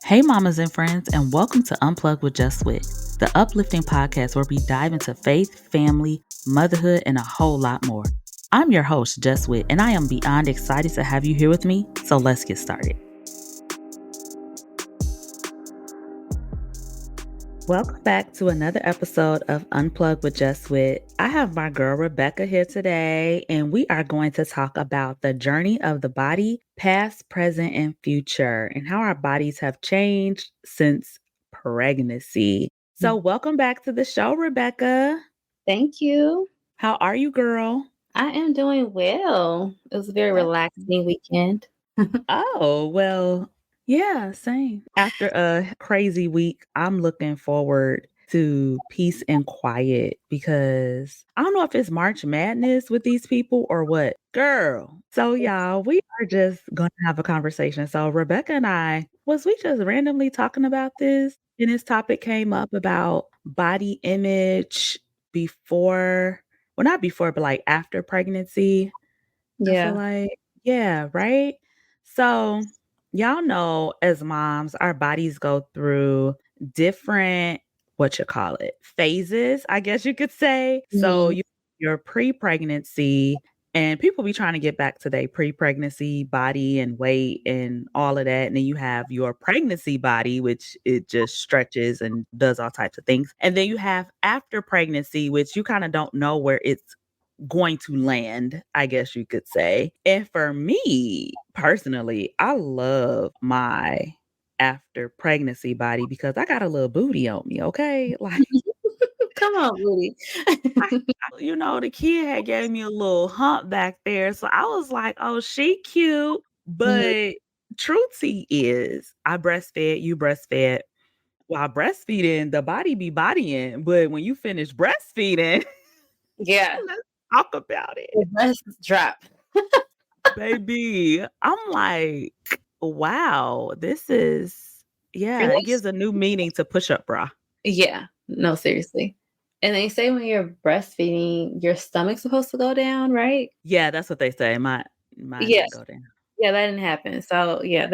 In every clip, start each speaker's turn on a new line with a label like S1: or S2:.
S1: Hey, mamas and friends, and welcome to Unplug with JustWhit, the uplifting podcast where we dive into faith, family, motherhood, and a whole lot more. I'm your host, JustWhit, and I am beyond excited to have you here with me, so let's get started. Welcome back to another episode of Unplug with JustWhit. I have my girl Rebekkah here today, and we are going to talk about the journey of the body, past, present, and future, and how our bodies have changed since pregnancy. So, welcome back to the show, Rebekkah.
S2: Thank you.
S1: How are you, girl?
S2: I am doing well. It was a very relaxing weekend.
S1: Oh, well, yeah, same. After a crazy week, I'm looking forward to peace and quiet because I don't know if it's March Madness with these people or what. Girl. So, y'all, we are just going to have a conversation. So, Rebekkah and I, was we just randomly talking about this? And this topic came up about body image before, well, not before, but like after pregnancy. I feel
S2: Yeah.
S1: like, yeah, right? So, y'all know as moms, our bodies go through different, what you call it, phases, I guess you could say. So,
S2: Mhm.
S1: your pre-pregnancy, and people be trying to get back to their pre-pregnancy body and weight and all of that. And then you have your pregnancy body, which it just stretches and does all types of things. And then you have after pregnancy, which you kind of don't know where it's going to land, I guess you could say. And for me personally, I love my after pregnancy body because I got a little booty on me, okay? Like,
S2: Come on, Rudy.
S1: the kid had gave me a little hump back there. So I was like, oh, she cute.
S2: Mhm.
S1: But truth is, I breastfed, you breastfed. While breastfeeding, the body be bodying. But when you finish breastfeeding,
S2: Yeah.
S1: let's talk about it.
S2: The breasts drop.
S1: Baby, I'm like, wow, this is,
S2: And
S1: yeah, it gives a new meaning to push-up bra.
S2: yeah. No, seriously. And they say when you're breastfeeding, your stomach's supposed to go down, right?
S1: Yeah, that's what they say. Mine
S2: Yeah.
S1: didn't go down.
S2: Yeah, that didn't happen. So yeah,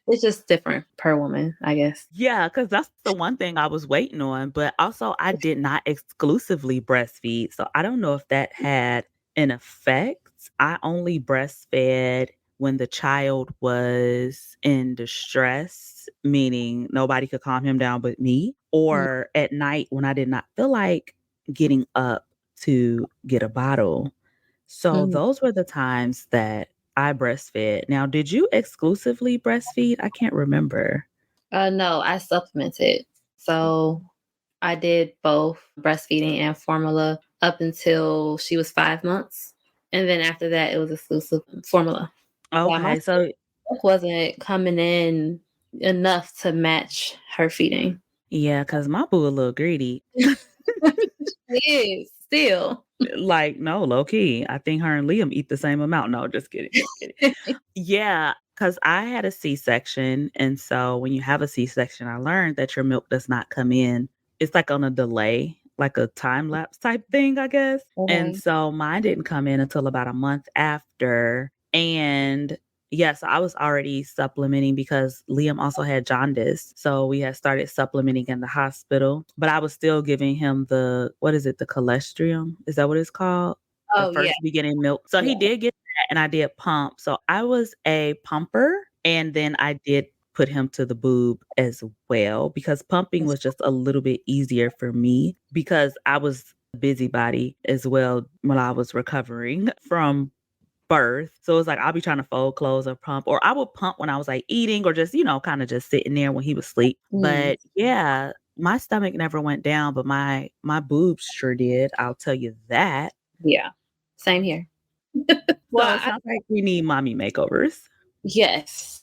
S2: it's just different per woman, I guess.
S1: Yeah, because that's the one thing I was waiting on, but also I did not exclusively breastfeed, so I don't know if that had an effect. I only breastfed when the child was in distress, meaning nobody could calm him down but me,
S2: Mhm.
S1: or at night when I did not feel like getting up to get a bottle. So
S2: Mhm.
S1: those were the times that I breastfed. Now, did you exclusively breastfeed? I can't remember.
S2: No, I supplemented. So I did both breastfeeding and formula up until she was 5 months. And then after that, it was exclusive formula. Yeah, my
S1: Okay, so
S2: milk wasn't coming in enough to match her feeding.
S1: yeah, cause my boo a little greedy.
S2: She is still.
S1: Like, no, low key. I think her and Liam eat the same amount. No, just kidding, just kidding. Yeah, cause I had a C-section, and so when you have a C-section, I learned that your milk does not come in. It's like on a delay, like a time lapse type thing, I guess. And
S2: Okay.
S1: so mine didn't come in until about a month after. And yes, I was already supplementing because Liam also had jaundice. So we had started supplementing in the hospital, but I was still giving him the, what is it, the cholesterol? Is that what it's called? The
S2: Oh yeah,
S1: first beginning milk. So he
S2: yeah.
S1: did get that, and I did pump. So I was a pumper, and then I did put him to the boob as well because pumping was just a little bit easier for me because I was a busybody as well when I was recovering from birth. So it's like I'll be trying to fold clothes or pump, or I would pump when I was like eating or just, kind of just sitting there when he was asleep.
S2: Mm,
S1: But yeah, my stomach never went down, but my boobs sure did. I'll tell you that.
S2: yeah. Same here. Well,
S1: So it sounds like we need mommy makeovers.
S2: yes.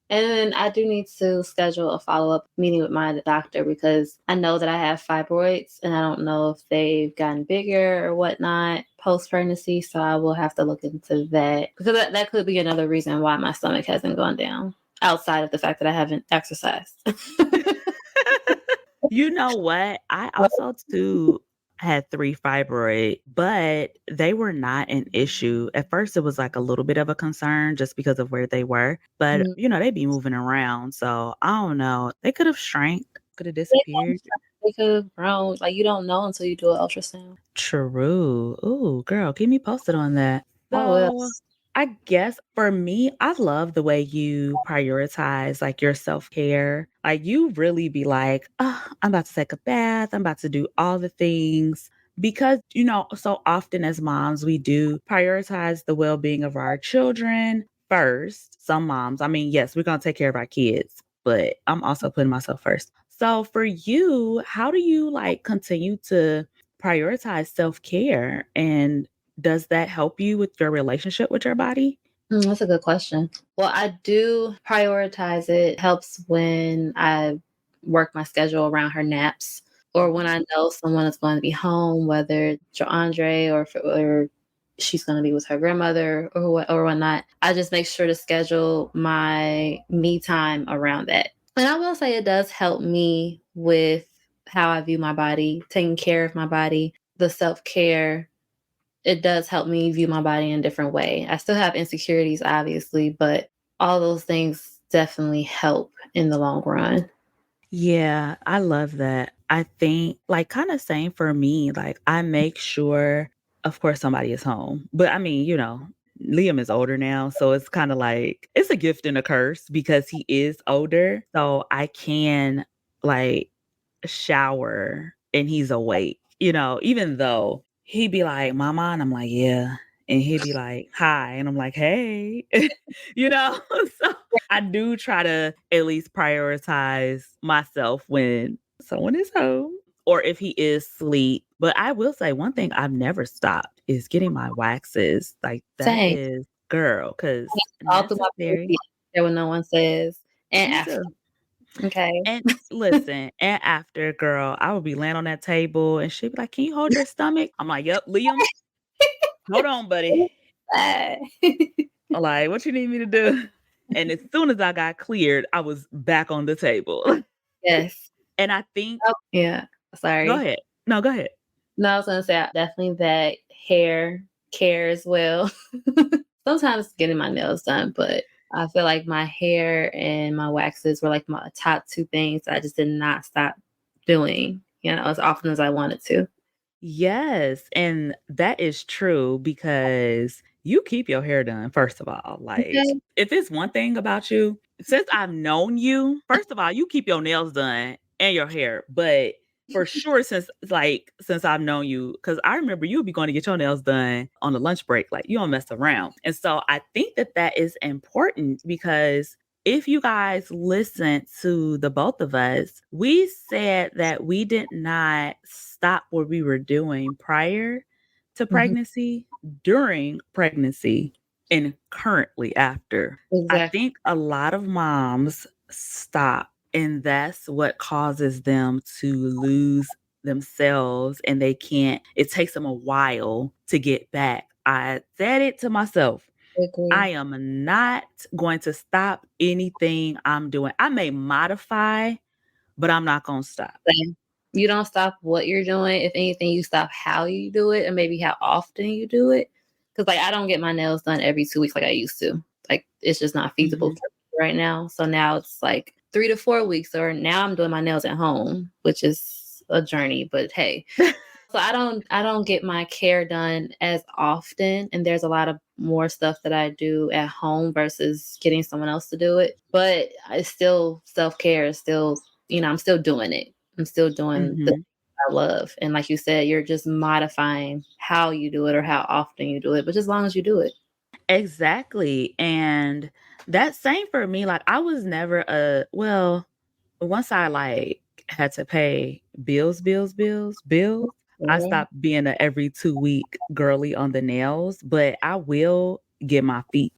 S2: And then I do need to schedule a follow-up meeting with my doctor because I know that I have fibroids and I don't know if they've gotten bigger or whatnot post-pregnancy. So I will have to look into that because that could be another reason why my stomach hasn't gone down outside of the fact that I haven't exercised.
S1: You know what? I also too I had 3 fibroid, but they were not an issue. At first, it was like a little bit of a concern just because of where they were, but,
S2: Mm.
S1: they be moving around, so I don't know. They could have shrank, could have
S2: They
S1: disappeared.
S2: they could have grown. Like, you don't know until you do an ultrasound.
S1: True. Ooh, girl, keep me posted on that.
S2: I will.
S1: So, I guess for me, I love the way you prioritize like your self-care. Like you really be like, oh, I'm about to take a bath. I'm about to do all the things because, so often as moms, we do prioritize the well-being of our children first. Some moms, I mean, yes, we're going to take care of our kids, but I'm also putting myself first. So for you, how do you like continue to prioritize self-care, and does that help you with your relationship with your body?
S2: That's a good question. Well, I do prioritize it. Helps when I work my schedule around her naps or when I know someone is going to be home, whether it's Andre or she's going to be with her grandmother or whatnot. I just make sure to schedule my me time around that. And I will say it does help me with how I view my body, taking care of my body, the self care. It does help me view my body in a different way. I still have insecurities, obviously, but all those things definitely help in the long run.
S1: Yeah, I love that. I think like kind of same for me. Like I make sure, of course, somebody is home. But I mean, Liam is older now. So it's kind of like it's a gift and a curse because he is older. So I can like shower and he's awake, even though he'd be like, Mama, and I'm like, yeah. And he'd be like, hi. And I'm like, hey, you know? So I do try to at least prioritize myself when someone is home or if he is asleep. But I will say one thing I've never stopped is getting my waxes. Like that
S2: Same.
S1: is girl, because
S2: All through my
S1: necessary.
S2: period, there when no one says, and
S1: Me
S2: after.
S1: too.
S2: Okay.
S1: And listen, and after, girl, I would be laying on that table and she'd be like, can you hold your stomach? I'm like, yep, Liam, hold on, buddy.
S2: Bye.
S1: Like, what you need me to do? And as soon as I got cleared, I was back on the table.
S2: Yes.
S1: And I think
S2: Oh, yeah.
S1: go
S2: Sorry.
S1: ahead. No, go ahead.
S2: No, I was gonna say definitely that hair care as well. Sometimes getting my nails done, but I feel like my hair and my waxes were like my top two things I just did not stop doing, as often as I wanted to.
S1: Yes, and that is true because you keep your hair done, first of all. Like,
S2: Okay.
S1: if it's one thing about you, since I've known you, first of all, you keep your nails done and your hair. But for sure, since I've known you, because I remember you would be going to get your nails done on the lunch break, like you don't mess around. And so I think that that is important because if you guys listen to the both of us, we said that we did not stop what we were doing prior to
S2: Mhm.
S1: pregnancy, during pregnancy, and currently after. I
S2: Exactly.
S1: think a lot of moms stop, and that's what causes them to lose themselves, and it takes them a while to get back. I said it to myself. I
S2: Agree.
S1: am not going to stop anything I'm doing. I may modify, but I'm not going to stop.
S2: Same. You don't stop what you're doing. If anything, you stop how you do it and maybe how often you do it. Because like I don't get my nails done every 2 weeks like I used to. Like it's just not feasible
S1: Mhm.
S2: for me right now. So now it's like 3 to 4 weeks, or now I'm doing my nails at home, which is a journey. But hey, so I don't get my care done as often, and there's a lot of more stuff that I do at home versus getting someone else to do it. But it's still self-care is still, I'm still doing it. I'm still doing the
S1: Mhm.
S2: things I love. And like you said, you're just modifying how you do it or how often you do it, but just as long as you do it.
S1: Exactly. And that same for me. Like I was never once I like had to pay bills, I
S2: Girl.
S1: stopped being a every 2 week girly on the nails, but I will get my feet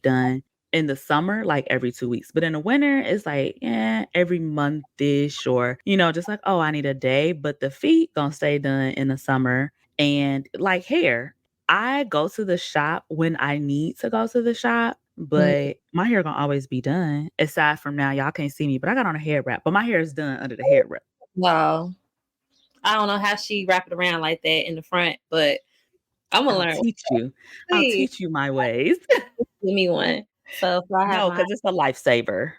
S1: done in the summer, like every 2 weeks. But in the winter, it's like, every month-ish or, just like, oh, I need a day. But the feet gonna stay done in the summer. And like hair, I go to the shop when I need to go to the shop,
S2: Mm,
S1: but my hair gonna always be done. Aside from now, y'all can't see me, but I got on a hair wrap, but my hair is done under the hair wrap.
S2: wow. I don't know how she wrap it around like that in the front, but I'm gonna
S1: I'll
S2: learn.
S1: teach you. I'll
S2: Please
S1: teach you my ways.
S2: give me one. So if I have
S1: No,
S2: my,
S1: because it's a lifesaver.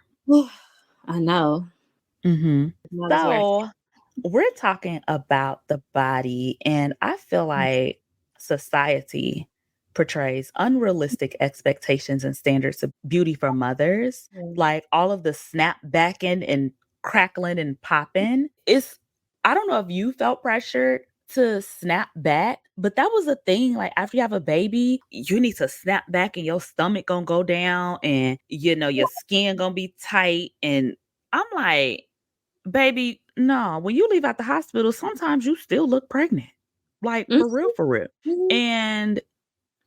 S2: I know.
S1: Mhm.
S2: Might as well.
S1: So, we're talking about the body, and I feel like society portrays unrealistic expectations and standards of beauty for mothers.
S2: Mhm.
S1: Like all of the snap backing and crackling and popping. It's I don't know if you felt pressured to snap back, but that was a thing. Like after you have a baby, you need to snap back and your stomach gonna go down and your skin gonna be tight. And I'm like, baby, no, when you leave out the hospital, sometimes you still look pregnant. Like
S2: Mhm.
S1: for real, for real.
S2: Mhm.
S1: And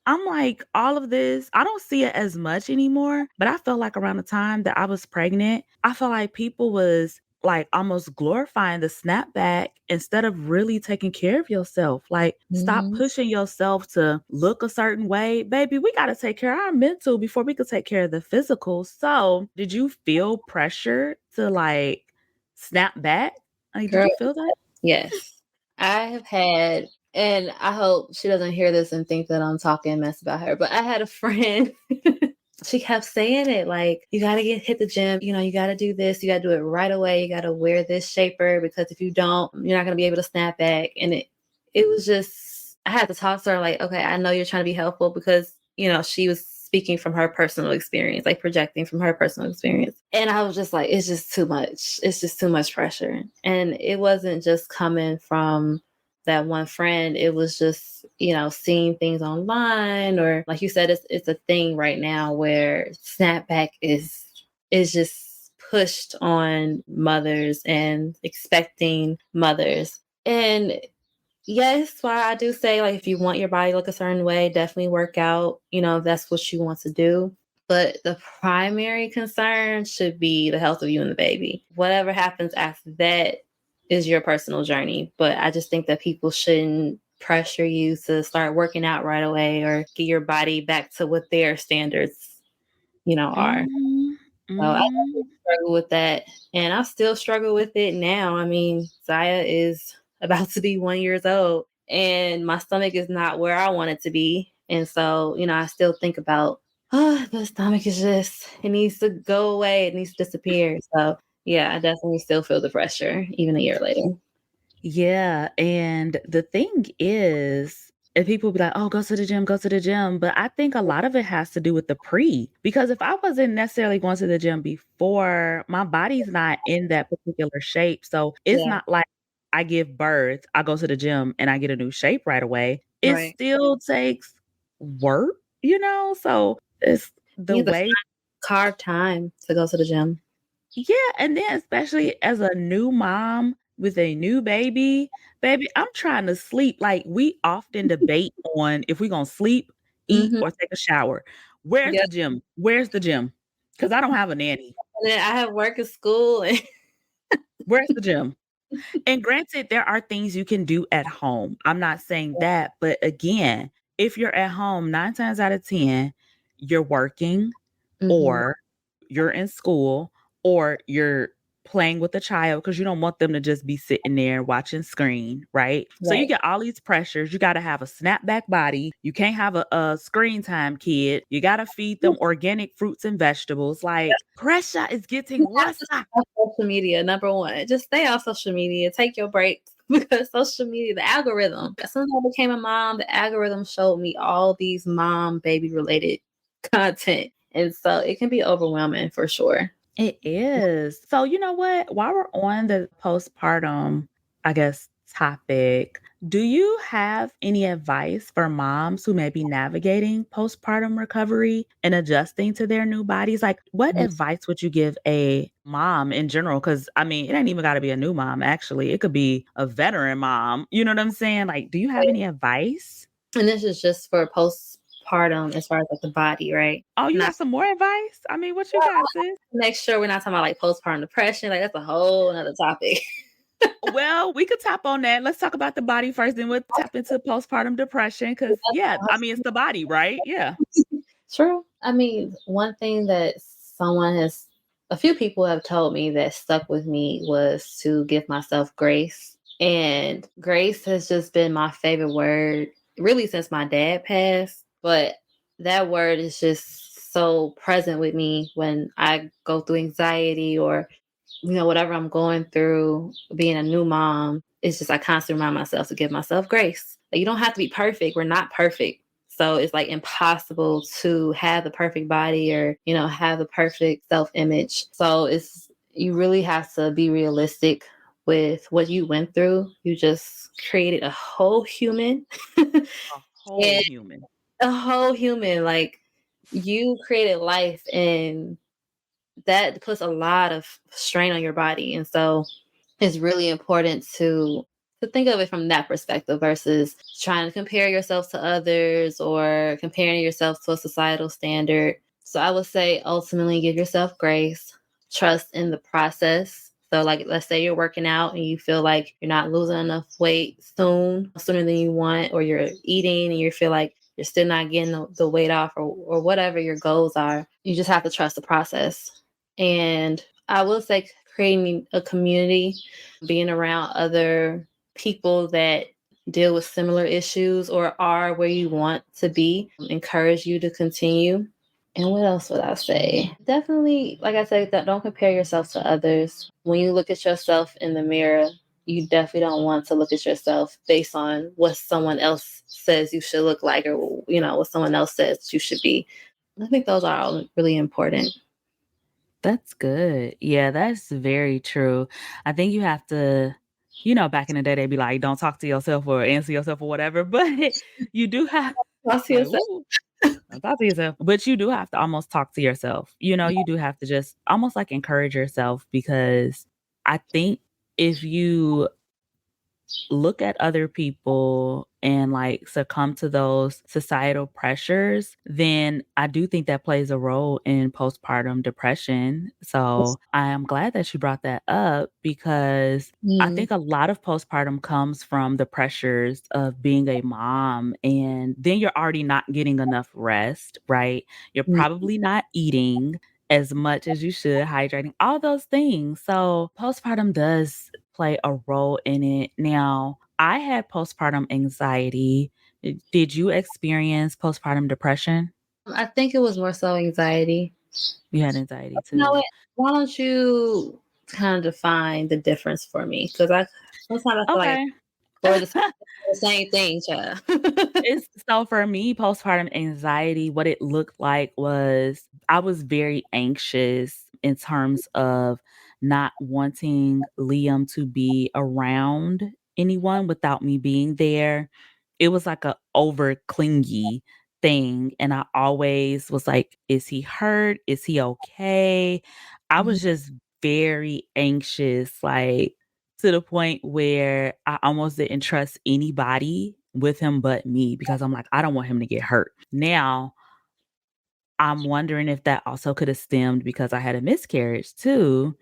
S1: I'm like, all of this, I don't see it as much anymore. But I felt like around the time that I was pregnant, I felt like people was like almost glorifying the snapback instead of really taking care of yourself. Like, stop
S2: Mhm.
S1: pushing yourself to look a certain way. Baby, we got to take care of our mental before we could take care of the physical. So, did you feel pressure to like snap back? Like, did
S2: Girl,
S1: you feel that?
S2: yes. I have had, and I hope she doesn't hear this and think that I'm talking mess about her, but I had a friend. She kept saying it like, you got to hit the gym, you got to do this, you got to do it right away, you got to wear this shaper because if you don't, you're not going to be able to snap back. And it was just, I had to talk to her like, okay, I know you're trying to be helpful because, she was speaking from her personal experience, like projecting from her personal experience. And I was just like, it's just too much. It's just too much pressure. And it wasn't just coming from that one friend. It was just, seeing things online, or like you said, it's a thing right now where snapback is just pushed on mothers and expecting mothers. And yes, why I do say, like, if you want your body to look a certain way, definitely work out, if that's what you want to do. But the primary concern should be the health of you and the baby. Whatever happens after that is your personal journey. But I just think that people shouldn't pressure you to start working out right away or get your body back to what their standards, are.
S1: Mhm.
S2: So I definitely
S1: Mhm.
S2: struggle with that. And I still struggle with it now. I mean, Zaya is about to be 1 year old and my stomach is not where I want it to be. And so, I still think about, the stomach is just, it needs to go away. It needs to disappear. So yeah, I definitely still feel the pressure even a year later.
S1: Yeah, and the thing is, and people be like, "Oh, go to the gym, go to the gym," but I think a lot of it has to do with the pre. Because if I wasn't necessarily going to the gym before, my body's not in that particular shape. So it's
S2: Yeah.
S1: not like I give birth, I go to the gym and I get a new shape right away. It
S2: Right.
S1: still takes work. So it's
S2: You
S1: the
S2: have to
S1: way.
S2: carve time to go to the gym.
S1: Yeah, and then especially as a new mom with a new baby, I'm trying to sleep. Like, we often debate on if we gonna sleep, eat,
S2: Hmm.
S1: or take a shower. Where's
S2: Yeah.
S1: the gym? Where's the gym? Because I don't have a nanny.
S2: And then I have work at school and
S1: Where's the gym? And granted, there are things you can do at home. I'm not saying that, but again, if you're at home, 9 times out of 10, you're working,
S2: hmm.
S1: or you're in school, or you're playing with a child because you don't want them to just be sitting there watching screen, right? So you
S2: Right.
S1: get all these pressures. You got to have a snapback body. You can't have a screen time kid. You got to feed them organic fruits and vegetables. Like, pressure is getting
S2: Have
S1: worse.
S2: to stay off social media, number one. Just stay off social media. Take your breaks because social media, the algorithm. As soon as I became a mom, the algorithm showed me all these mom baby related content. And so it can be overwhelming for sure.
S1: It is. So, you know what? While we're on the postpartum, I guess, topic, do you have any advice for moms who may be navigating postpartum recovery and adjusting to their new bodies? Like, what advice would you give a mom in general? Because, I mean, it ain't even got to be a new mom, actually. It could be a veteran mom. You know what I'm saying? Like, do you have any advice?
S2: And this is just for postpartum as far as like the body, right?
S1: Oh, you
S2: Not
S1: got some more advice? I mean, what you got, sis?
S2: make sure we're not talking about like postpartum depression. Like that's a whole another topic.
S1: Well, we could tap on that. Let's talk about the body first, then we'll tap into postpartum depression. Cause yeah, I mean, it's the body, right? Yeah.
S2: True. I mean, one thing that a few people have told me that stuck with me was to give myself grace. And grace has just been my favorite word really since my dad passed. But that word is just so present with me when I go through anxiety or, whatever I'm going through, being a new mom. It's just I constantly remind myself to give myself grace. Like, you don't have to be perfect. We're not perfect. So it's like impossible to have the perfect body or, have the perfect self image. So you really have to be realistic with what you went through. You just created a whole human.
S1: A whole
S2: And
S1: human.
S2: a whole human. Like, you created life, and that puts a lot of strain on your body. And so it's really important to think of it from that perspective versus trying to compare yourself to others or comparing yourself to a societal standard. So I would say ultimately give yourself grace, trust in the process. So like, let's say you're working out and you feel like you're not losing enough weight sooner than you want, or you're eating and you feel like you're still not getting the weight off, or whatever your goals are. You just have to trust the process. And I will say creating a community, being around other people that deal with similar issues or are where you want to be, encourage you to continue. And what else would I say? Definitely, like I said, don't compare yourself to others. When you look at yourself in the mirror, you definitely don't want to look at yourself based on what someone else says you should look like, or what someone else says you should be. I think those are all really important.
S1: That's good. Yeah, that's very true. I think you have to, back in the day, they'd be like, don't talk to yourself or answer yourself or whatever. But you do have,
S2: Trust
S1: like,
S2: yourself.
S1: ooh, don't talk to yourself. But you do have to almost talk to yourself. You do have to just almost like encourage yourself, because I think if you look at other people and like succumb to those societal pressures, then I do think that plays a role in postpartum depression. So I am glad that you brought that up, because I
S2: Mm,
S1: think a lot of postpartum comes from the pressures of being a mom, and then you're already not getting enough rest, right? You're
S2: mm.
S1: probably not eating as much as you should, hydrating, all those things. So postpartum does play a role in it. Now, I had postpartum anxiety. Did you experience postpartum depression?
S2: I think it was more so anxiety.
S1: You had anxiety
S2: You know
S1: too.
S2: what? Why don't you kind of define the difference for me? Because sometimes I feel like
S1: Okay.
S2: or the same thing, child.
S1: It's so for me, postpartum anxiety, what it looked like was I was very anxious in terms of not wanting Liam to be around anyone without me being there. It was like a over clingy thing. And I always was like, is he hurt? Is he okay? I was just very anxious, like to the point where I almost didn't trust anybody with him but me, because I'm like, I don't want him to get hurt. Now, I'm wondering if that also could have stemmed because I had a miscarriage too.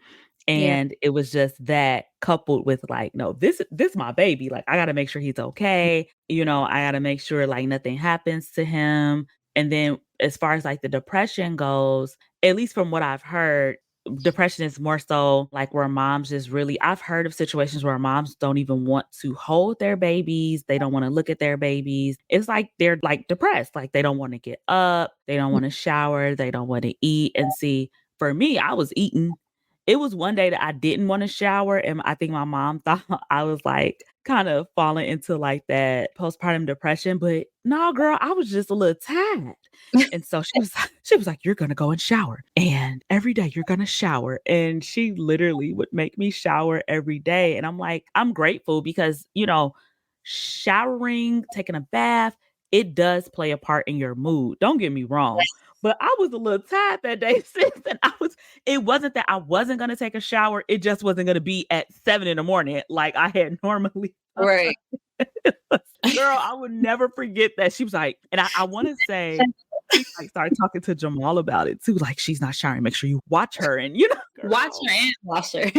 S2: Yeah.
S1: And it was just that coupled with like, no, this my baby. Like, I gotta make sure he's okay. I gotta make sure like nothing happens to him. And then as far as like the depression goes, at least from what I've heard, depression is more so like where moms just really, I've heard of situations where moms don't even want to hold their babies. They don't want to look at their babies. It's like they're like depressed. Like they don't want to get up. They don't want to shower. They don't want to eat. And see, for me, I was eating. It was one day that I didn't wanna shower, and I think my mom thought I was, like, kind of falling into, like, that postpartum depression, but no, girl, I was just a little tired. And so she was like, "You're gonna go and shower, and every day you're gonna shower." And she literally would make me shower every day, and I'm like, I'm grateful because, showering, taking a bath, it does play a part in your mood. Don't get me wrong, but I was a little tired that day, sis, and it wasn't that I wasn't gonna take a shower, it just wasn't gonna be at 7 in the morning like I had normally done.
S2: Right.
S1: Girl, I would never forget that. She was like, and I wanna say she, like, started talking to Jamal about it too, like, "She's not showering, make sure you watch her," and,
S2: Watch
S1: girl,
S2: her and wash her.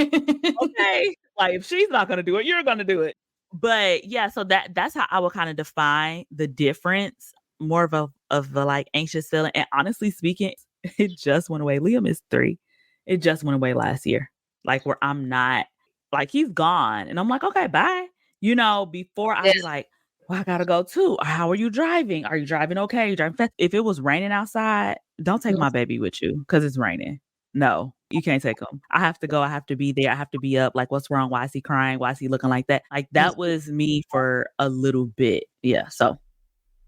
S1: okay, like, if she's not gonna do it, you're gonna do it. But, yeah, so that's how I would kinda define the difference, more of a, like, anxious feeling, and honestly speaking, it just went away. Liam is 3. It just went away last year, like, where I'm not. Like, he's gone. And I'm like, okay, bye. Before I'd
S2: Yeah.
S1: be like, well, I gotta go too. How are you driving? Are you driving okay? You driving fast? If it was raining outside, don't take my baby with you because it's raining. No, you can't take him. I have to go. I have to be there. I have to be up. Like, what's wrong? Why is he crying? Why is he looking like that? Like, that was me for a little bit. Yeah. So,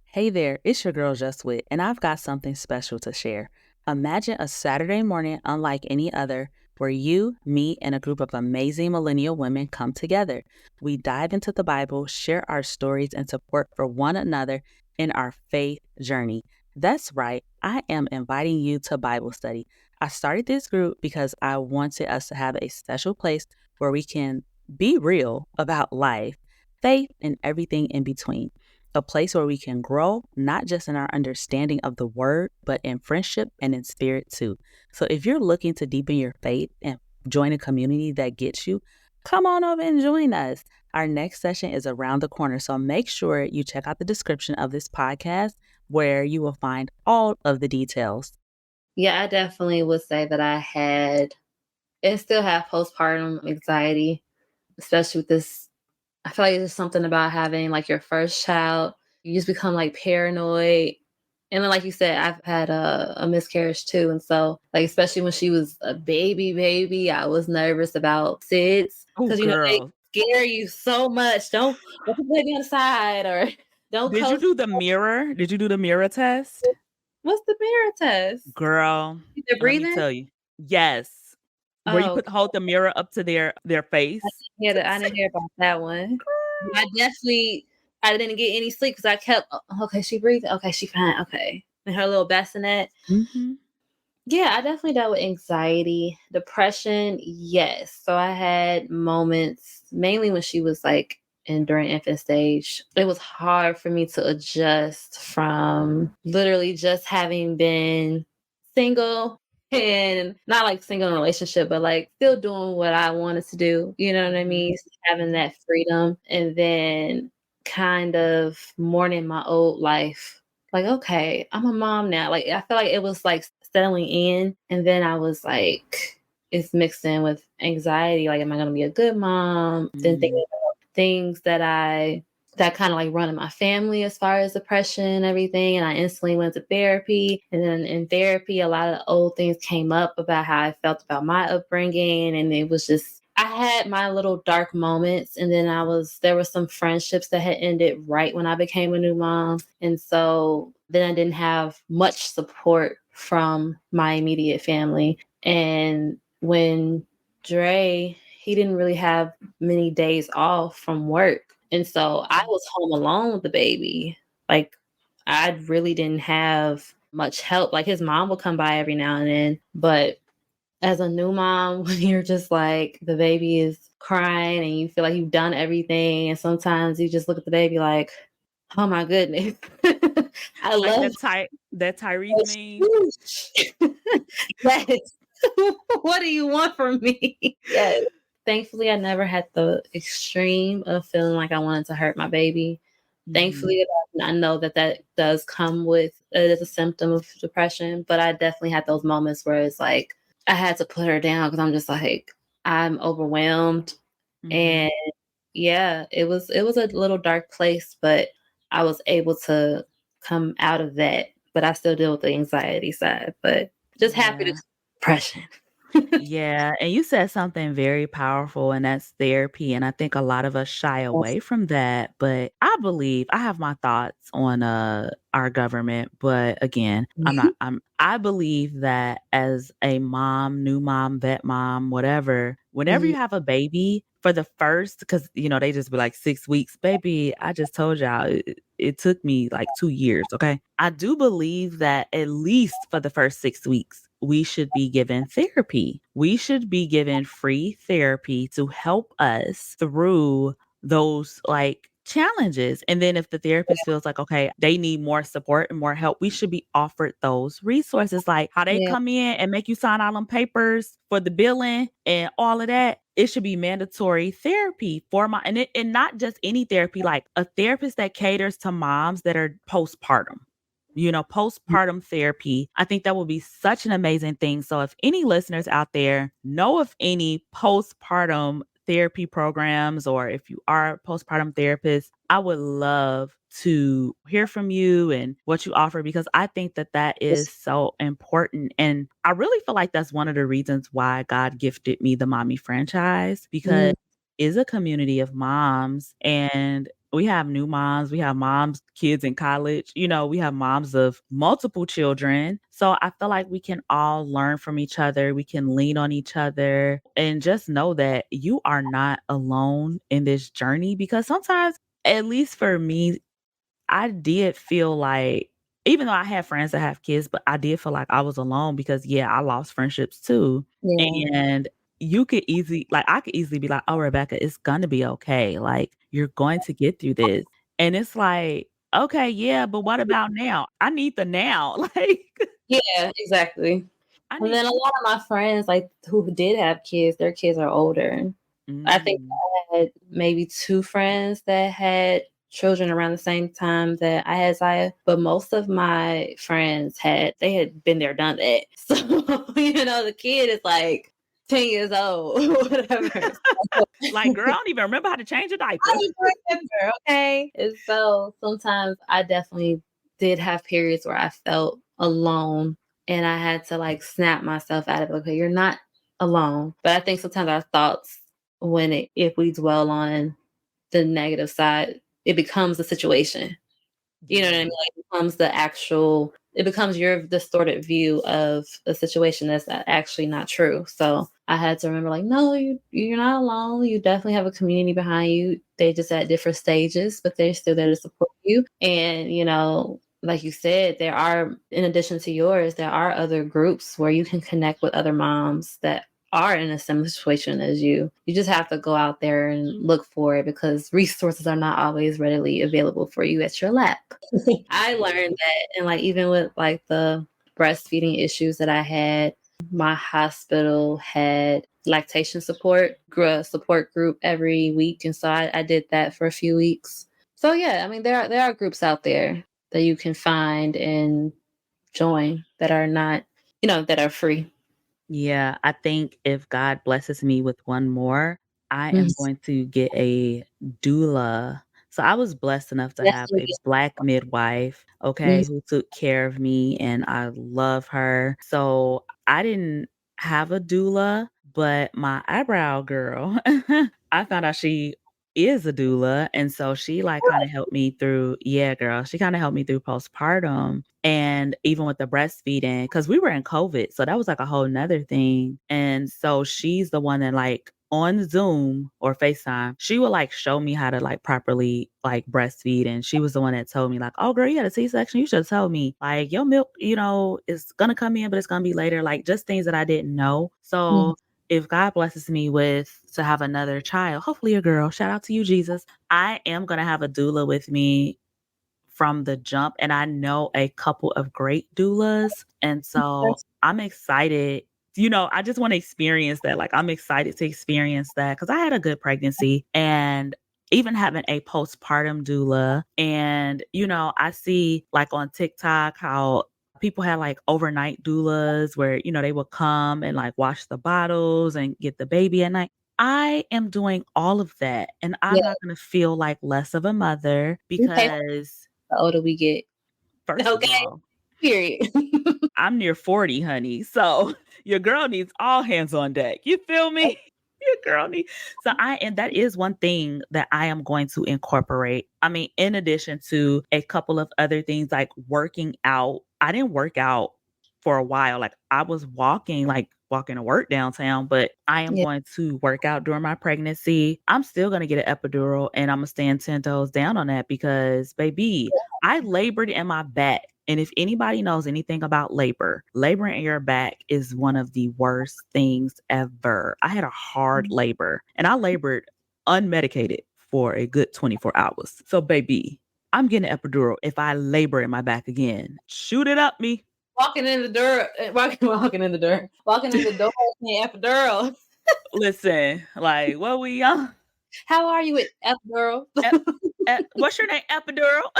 S1: hey there, it's your girl JustWhit, and I've got something special to share. Imagine a Saturday morning unlike any other where you, me, and a group of amazing millennial women come together. We dive into the Bible, share our stories, and support for one another in our faith journey. That's right, I am inviting you to Bible study. I started this group because I wanted us to have a special place where we can be real about life, faith, and everything in between. A place where we can grow, not just in our understanding of the word, but in friendship and in spirit too. So if you're looking to deepen your faith and join a community that gets you, come on over and join us. Our next session is around the corner, so make sure you check out the description of this podcast where you will find all of the details.
S2: Yeah, I definitely would say that I had and still have postpartum anxiety, especially with this. I feel like it's just something about having like your first child. You just become like paranoid. And then, like you said, I've had a miscarriage too. And so, like, especially when she was a baby, I was nervous about SIDS
S1: Oh,
S2: because, they
S1: girl.
S2: scare you so much. Don't put the baby on the side or don't
S1: Did you
S2: close.
S1: do the mirror? Did you do the mirror test?
S2: What's the mirror test?
S1: Girl,
S2: They're
S1: let me
S2: breathing?
S1: tell you. Yes. Where you
S2: Oh,
S1: hold the mirror up to their face.
S2: I didn't hear about that one. I definitely I didn't get any sleep because I kept, okay, she breathing. Okay, she fine. Okay. And her little bassinet.
S1: Mhm.
S2: Yeah, I definitely dealt with anxiety, depression. Yes. So I had moments, mainly when she was like during infant stage. It was hard for me to adjust from literally just having been single and not like single in a relationship, but like still doing what I wanted to do. You know what I
S1: Mhm.
S2: mean? Having that freedom and then kind of mourning my old life. Like, okay, I'm a mom now. Like, I feel like it was like settling in. And then I was like, it's mixed in with anxiety. Like, am I going to be a good mom? Then thinking
S1: Mhm.
S2: about things that kind of like run in my family as far as depression and everything. And I instantly went to therapy. And then in therapy, a lot of old things came up about how I felt about my upbringing. And it was just, I had my little dark moments. And then there were some friendships that had ended right when I became a new mom. And so then I didn't have much support from my immediate family. And when he didn't really have many days off from work. And so I was home alone with the baby. Like, I really didn't have much help. Like, his mom would come by every now and then. But as a new mom, when you're just like, the baby is crying and you feel like you've done everything. And sometimes you just look at the baby like, oh my goodness. I
S1: Like
S2: love
S1: that Tyrese
S2: those
S1: meme.
S2: shoes. Yes. What do you want from me? Yes. Thankfully, I never had the extreme of feeling like I wanted to hurt my baby.
S1: Mhm.
S2: Thankfully, I know that does come with it as a symptom of depression, but I definitely had those moments where it's like I had to put her down because I'm just like, I'm overwhelmed.
S1: Mhm.
S2: And yeah, it was a little dark place, but I was able to come out of that. But I still deal with the anxiety side, but just happy to
S1: Yeah.
S2: depression.
S1: Yeah, and you said something very powerful, and that's therapy. And I think a lot of us shy away from that. But I have my thoughts on our government, but again, I believe that as a mom, new mom, vet mom, whatever, whenever
S2: Mhm.
S1: you have a baby for the first, because they just be like 6 weeks, baby, I just told y'all it took me like 2 years. Okay. I do believe that at least for the first 6 weeks, we should be given therapy. We should be given free therapy to help us through those like challenges. And then if the therapist feels like, okay, they need more support and more help, we should be offered those resources. Like how they
S2: Yeah.
S1: come in and make you sign all them papers for the billing and all of that. It should be mandatory therapy for and not just any therapy, like a therapist that caters to moms that are postpartum. Postpartum therapy. I think that would be such an amazing thing. So, if any listeners out there know of any postpartum therapy programs or if you are a postpartum therapist, I would love to hear from you and what you offer because I think that that is so important. And I really feel like that's one of the reasons why God gifted me the Mommy franchise because
S2: Mm,
S1: is a community of moms and we have new moms, we have moms, kids in college, we have moms of multiple children. So I feel like we can all learn from each other. We can lean on each other and just know that you are not alone in this journey because sometimes, at least for me, I did feel like even though I had friends that have kids, but I did feel like I was alone because, yeah, I lost friendships too.
S2: yeah.
S1: And I could easily be like, "Oh, Rebecca, it's gonna be okay. Like, you're going to get through this." And it's like, "Okay, yeah, but what about now? I need the now." Like,
S2: Yeah, exactly.
S1: I
S2: And
S1: need
S2: then a lot of my friends, like, who did have kids, their kids are older. I think
S1: mm.
S2: I had maybe 2 friends that had children around the same time that I had Zaya, but most of my friends they had been there, done that. So, the kid is, like, 10 years old or whatever. So
S1: Like, girl, I don't even remember how to change a
S2: I
S1: diaper.
S2: don't remember, okay? And so sometimes I definitely did have periods where I felt alone and I had to like snap myself out of it. Okay, you're not alone. But I think sometimes our thoughts, if we dwell on the negative side, it becomes a situation. You know what I mean?
S1: Yeah.
S2: Like, it becomes your distorted view of a situation that's actually not true. So I had to remember, like, no, you're not alone. You definitely have a community behind you. They just at different stages, but they're still there to support you. And, like you said, in addition to yours, there are other groups where you can connect with other moms that are in a similar situation as you. You just have to go out there and look for it because resources are not always readily available for you at your lap. I learned that, and like even with like the breastfeeding issues that I had, my hospital had lactation support group every week, and so I did that for a few weeks. So yeah, I mean there are groups out there that you can find and join that are not, that are free.
S1: Yeah, I think if God blesses me with one more, I
S2: Mhm.
S1: am going to get a doula. So I was blessed enough to have a
S2: Definitely.
S1: black midwife, okay,
S2: Mhm.
S1: who took care of me and I love her. So I didn't have a doula, but my eyebrow girl, I found out she is a doula. And so she like kind of helped me through, yeah, girl, she kind of helped me through postpartum and even with the breastfeeding, because we were in COVID. So that was like a whole nother thing. And so she's the one that like on Zoom or FaceTime, she would like show me how to like properly like breastfeed. And she was the one that told me, like, oh girl, you had a C-section. You should have told me like your milk, is gonna come in, but it's gonna be later. Like just things that I didn't know.
S2: Mhm.
S1: So if God blesses me with to have another child, hopefully a girl, shout out to you, Jesus. I am gonna have a doula with me from the jump, and I know a couple of great doulas, and so
S2: That's
S1: I'm excited. I just wanna experience that, like, I'm excited to experience that because I had a good pregnancy and even having a postpartum doula and, I see, like, on TikTok how people have, like, overnight doulas where, they will come and, like, wash the bottles and get the baby at night. I am doing all of that, and I'm
S2: yeah,
S1: not gonna feel like less of a mother
S2: we pay for
S1: because
S2: the older we get.
S1: first of
S2: Okay?
S1: all,
S2: Period.
S1: I'm near 40, honey. So your girl needs all hands on deck. You feel me? Your girl needs. So and that is one thing that I am going to incorporate. I mean, in addition to a couple of other things like working out, I didn't work out for a while. Like I was walking to work downtown, but I am
S2: Yeah.
S1: going to work out during my pregnancy. I'm still going to get an epidural and I'm going to stand 10 toes down on that because, baby, I labored in my back. And if anybody knows anything about labor, laboring in your back is one of the worst things ever. I had a hard labor and I labored unmedicated for a good 24 hours. So, baby, I'm getting an epidural if I labor in my back again. Shoot it up, me.
S2: Walking in the door saying epidural.
S1: Listen, like, what we on?
S2: How are you with epidural?
S1: Ep- what's your name? Epidural?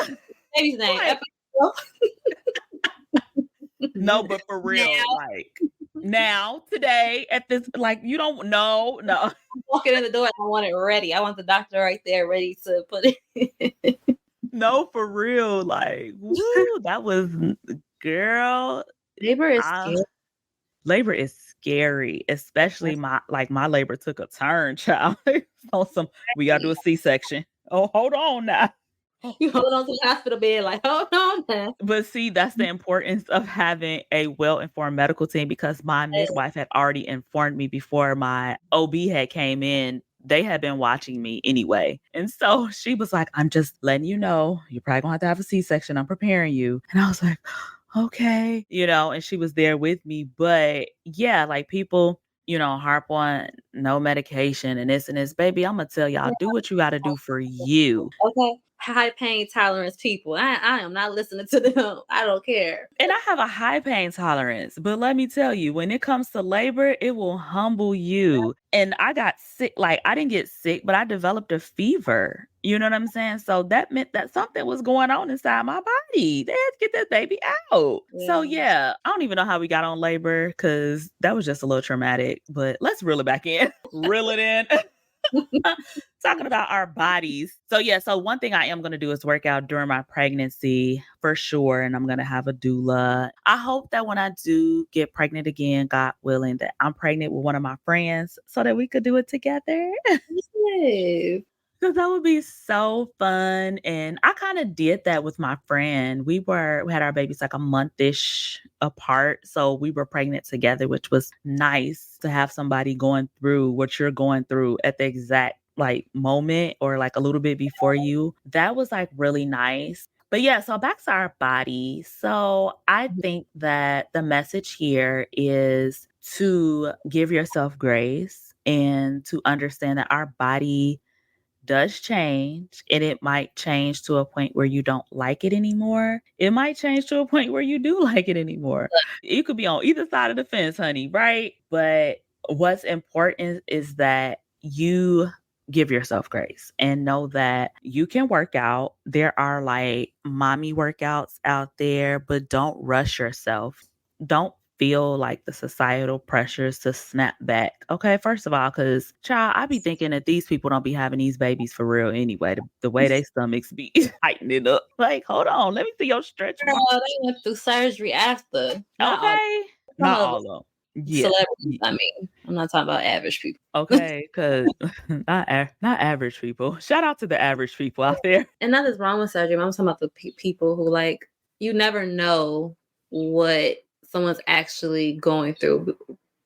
S2: Baby's name,
S1: Like,
S2: epidural.
S1: no, but for real,
S2: Now.
S1: like. Now, today, at this, like, you don't know. No.
S2: Walking in the door, I want it ready. I want the doctor right there ready to put it.
S1: No, for real. Like, woo, that was, girl,
S2: Labor is
S1: I
S2: scary.
S1: labor is scary, especially my labor took a turn, child. On some, we gotta do a C-section. Oh, hold on now.
S2: You hold on to the hospital bed like, hold on now.
S1: But see, that's the importance of having a well-informed medical team because my midwife had already informed me before my OB had came in. They had been watching me anyway. And so she was like, I'm just letting you know, you're probably gonna have a C-section. I'm preparing you. And I was like, okay, and she was there with me. But yeah, like people, harp on no medication and this and this. Baby, I'm gonna tell y'all, do what you gotta do for you.
S2: Okay. High pain tolerance people. I am not listening to them. I don't care.
S1: And I have a high pain tolerance, but let me tell you, when it comes to labor, it will humble you. And I got sick, like I didn't get sick, but I developed a fever. You know what I'm saying? So that meant that something was going on inside my body. They had to get that baby out. So
S2: Yeah.
S1: yeah, I don't even know how we got on labor because that was just a little traumatic. But let's reel it back in. Reel it in. Talking about our bodies. So yeah, so one thing I am going to do is work out during my pregnancy for sure. And I'm going to have a doula. I hope that when I do get pregnant again, God willing, that I'm pregnant with one of my friends so that we could do it together.
S2: Yes.
S1: Because that would be so fun. And I kind of did that with my friend. We had our babies like a month-ish apart. So we were pregnant together, which was nice to have somebody going through what you're going through at the exact like moment or like a little bit before you. That was like really nice. But yeah, so back to our body. So I think that the message here is to give yourself grace and to understand that our body does change and it might change to a point where you don't like it anymore. It might change to a point where you do like it anymore. You could be on either side of the fence, honey, right? But what's important is that you give yourself grace and know that you can work out. There are like mommy workouts out there, but don't rush yourself. Don't feel like the societal pressures to snap back. Okay, first of all, because child, I be thinking that these people don't be having these babies for real anyway. The way they stomachs be tightening up. Like, hold on, let me see your stretch mark.
S2: Girl, they went through surgery after. Not all.
S1: Okay,
S2: Some
S1: not
S2: of
S1: all of them. Yeah.
S2: celebrities, I mean. I'm not talking about average people.
S1: Okay, because not average people. Shout out to the average people out there.
S2: And nothing's wrong with surgery. I'm talking about the people who like you never know what someone's actually going through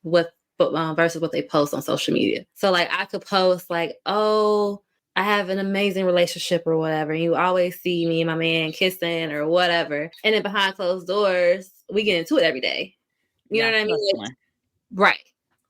S2: with versus what they post on social media. So like I could post like, oh, I have an amazing relationship or whatever. And you always see me and my man kissing or whatever. And then behind closed doors, we get into it every day. You know what I mean? Like, right.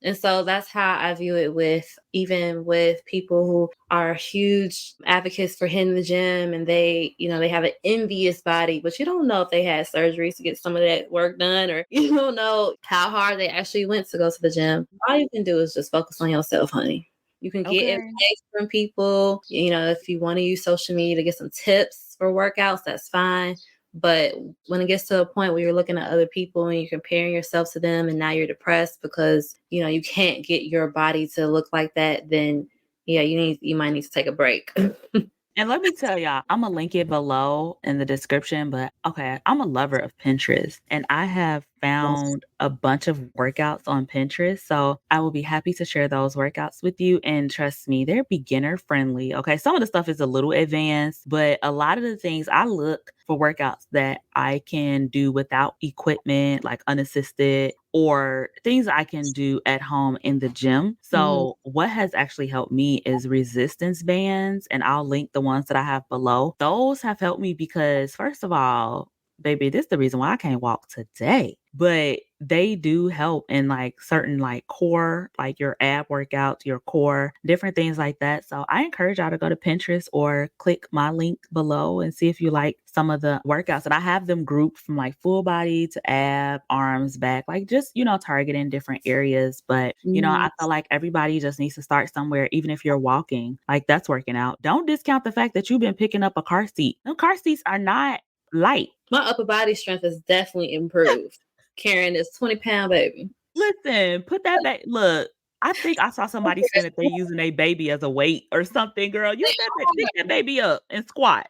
S2: And so that's how I view it even with people who are huge advocates for hitting the gym and they have an envious body, but you don't know if they had surgeries to get some of that work done or you don't know how hard they actually went to go to the gym. All you can do is just focus on yourself, honey. You can get advice from people. If you want to use social media to get some tips for workouts, that's fine. But when it gets to a point where you're looking at other people and you're comparing yourself to them and now you're depressed because, you can't get your body to look like that, then yeah, you might need to take a break.
S1: And let me tell y'all, I'm going to link it below in the description, but okay, I'm a lover of Pinterest and I have found a bunch of workouts on Pinterest. So I will be happy to share those workouts with you. And trust me, they're beginner friendly. Okay. Some of the stuff is a little advanced, but a lot of the things I look for workouts that I can do without equipment, like unassisted, or things I can do at home in the gym. So what has actually helped me is resistance bands, and I'll link the ones that I have below. Those have helped me because first of all, baby, this is the reason why I can't walk today. But they do help in like certain like core, like your ab workouts, your core, different things like that. So I encourage y'all to go to Pinterest or click my link below and see if you like some of the workouts. And I have them grouped from like full body to ab, arms, back, like just, targeting different areas. But, I feel like everybody just needs to start somewhere, even if you're walking, like that's working out. Don't discount the fact that you've been picking up a car seat. Them car seats are not light.
S2: My upper body strength has definitely improved. Carrying this 20-pound baby.
S1: Listen, put that back. Look, I think I saw somebody saying that they're using a baby as a weight or something, girl. Use that pick that baby up and squat.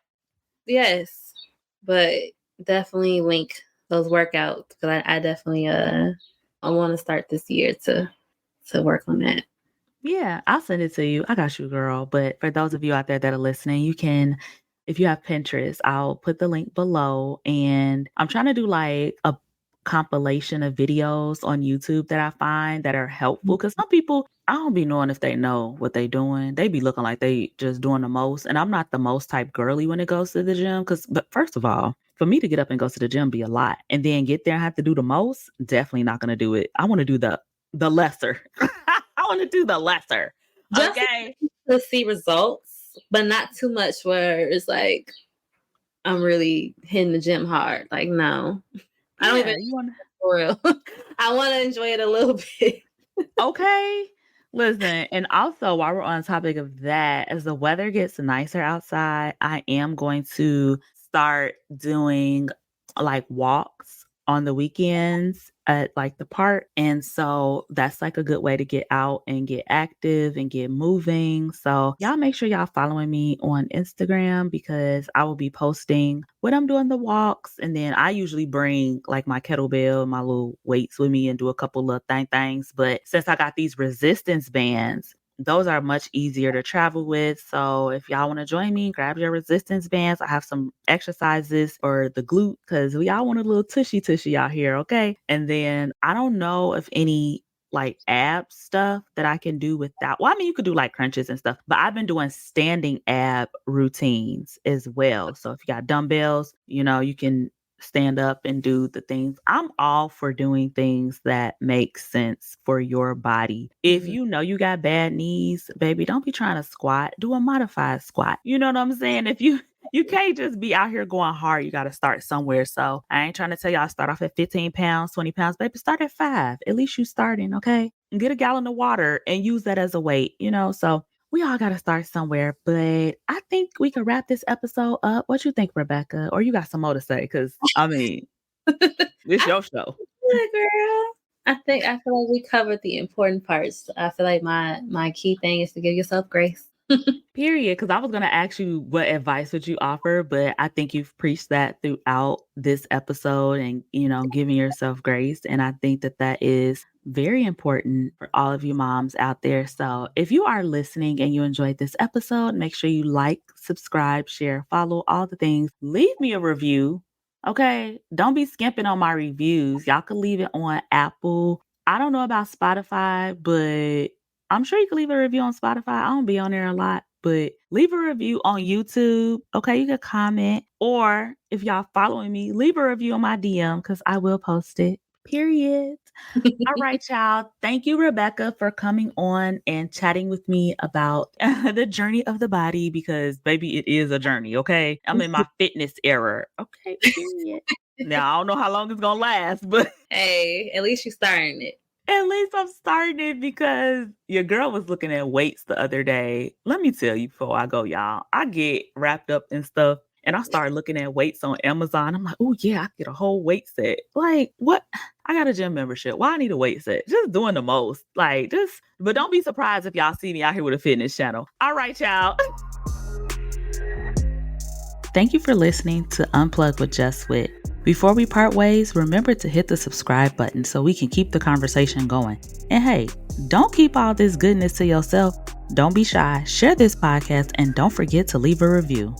S2: Yes, but definitely link those workouts because I definitely I want to start this year to work on that.
S1: Yeah, I'll send it to you. I got you, girl. But for those of you out there that are listening, you can, if you have Pinterest, I'll put the link below. And I'm trying to do like a compilation of videos on YouTube that I find that are helpful. Cause some people, I don't be knowing if they know what they doing. They be looking like they just doing the most. And I'm not the most type girly when it goes to the gym. But first of all, for me to get up and go to the gym be a lot. And then get there and have to do the most, definitely not gonna do it. I want to do the lesser. I want to do the lesser.
S2: Just
S1: Okay.
S2: to see results, but not too much where it's like I'm really hitting the gym hard. Like, no. I don't even
S1: You want
S2: for real. I want to enjoy it a little bit.
S1: okay. Listen, and also while we're on the topic of that, as the weather gets nicer outside, I am going to start doing like walks on the weekends at like the park. And so that's like a good way to get out and get active and get moving. So y'all make sure y'all following me on Instagram because I will be posting when I'm doing the walks. And then I usually bring like my kettlebell, my little weights with me and do a couple of things. But since I got these resistance bands, those are much easier to travel with. So if y'all want to join me, grab your resistance bands. I have some exercises for the glute because we all want a little tushy out here, okay? And then I don't know if any like ab stuff that I can do without. Well, I mean, you could do like crunches and stuff, but I've been doing standing ab routines as well. So if you got dumbbells, you can stand up and do the things. I'm all for doing things that make sense for your body. If you know you got bad knees, baby, don't be trying to squat. Do a modified squat. You know what I'm saying? If you can't just be out here going hard. You got to start somewhere. So I ain't trying to tell y'all start off at 15 pounds, 20 pounds, baby. Start at 5. At least you starting, okay? And get a gallon of water and use that as a weight, So we all got to start somewhere, but I think we can wrap this episode up. What you think, Rebekah? Or you got some more to say? Because, I mean, it's your show.
S2: Yeah, girl. I feel like we covered the important parts. I feel like my key thing is to give yourself grace.
S1: Period. Because I was going to ask you what advice would you offer, but I think you've preached that throughout this episode and, giving yourself grace. And I think that is very important for all of you moms out there. So if you are listening and you enjoyed this episode, make sure you like, subscribe, share, follow, all the things. Leave me a review. Okay. Don't be skimping on my reviews. Y'all can leave it on Apple. I don't know about Spotify, but I'm sure you can leave a review on Spotify. I don't be on there a lot, but leave a review on YouTube. Okay, you can comment. Or if y'all following me, leave a review on my DM because I will post it. Period. All right, y'all. Thank you, Rebekah, for coming on and chatting with me about the journey of the body because, baby, it is a journey, okay? I'm in my fitness era. Okay, period. Now, I don't know how long it's going to last, but
S2: Hey, at least you're starting it.
S1: at least I'm starting it because your girl was looking at weights the other day. Let me tell you before I go, y'all, I get wrapped up in stuff and I started looking at weights on Amazon. I'm like, oh, yeah, I get a whole weight set. Like, what? I got a gym membership. Why I need a weight set? Just doing the most. But don't be surprised if y'all see me out here with a fitness channel. All right, y'all. Thank you for listening to Unplug with JustWhit. Before we part ways, remember to hit the subscribe button so we can keep the conversation going. And hey, don't keep all this goodness to yourself. Don't be shy. Share this podcast and don't forget to leave a review.